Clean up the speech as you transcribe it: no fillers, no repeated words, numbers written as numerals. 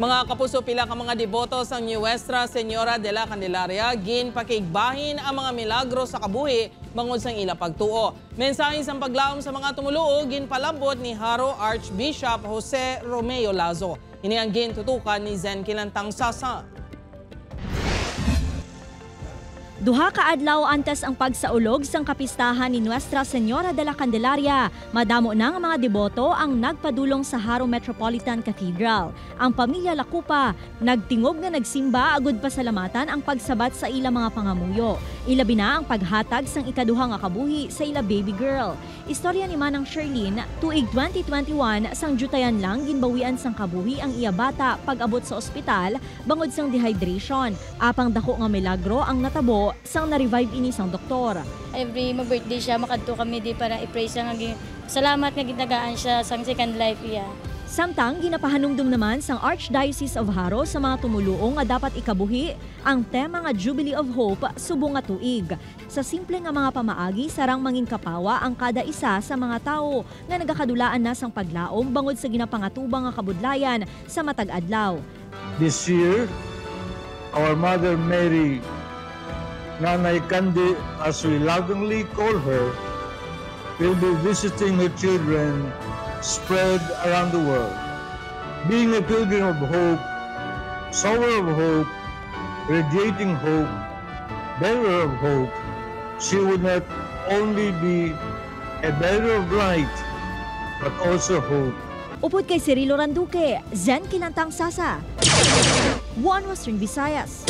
Mga kapuso, pila ka mga deboto sa Nuestra Señora de la Candelaria gin pakigbahin ang mga milagro sa kabuhi bangod sang ila pagtuo. Mensahe sang paglaom sa mga tumuluo gin palabot ni Haro Archbishop Jose Romeo Lazo. Ini ang gin tutukan ni Zen Kilantang Sasa. Duha ka adlaw antes ang pagsaulog sang kapistahan ni Nuestra Señora de la Candelaria, madamo na nga mga deboto ang nagpadulong sa Haro Metropolitan Cathedral. Ang pamilya Lacupa nagtingog nga nagsimba agud pasalamatan ang pagsabat sa ila mga pangamuyo. Ilabi na ang paghatag sang ikaduha nga kabuhi sa ila baby girl. Istorya ni Manang Sherlyn, tuig 2021 sang jutayan lang ginbawian sang kabuhi ang iya bata pag-abot sa ospital bangod sang dehydration. Apang dako nga milagro ang natabo sang na-revive ini sang doktor. Every mag-birthday siya, makadto kami di para i-praise siya. Salamat nga ginagaan siya sang second life iya. Samtang ginapahanumdum naman sang Archdiocese of Haro sa mga tumuluong nga dapat ikabuhi ang tema nga Jubilee of Hope subong nga tuig. Sa simple nga mga pamaagi sarang mangin kapawa ang kada isa sa mga tao nga nagakadulaan na sang paglaom bangod sa ginapangatubang nga kabudlayan sa matag adlaw. This year, our Mother Mary, Nanay Kandi, as we lovingly call her, will be visiting her children spread around the world. Being a pilgrim of hope, sower of hope, radiating hope, bearer of hope, she would not only be a bearer of light, but also hope. Upod kay Cirilo Randuque, Zen Kilantang Sasa, One Western Visayas.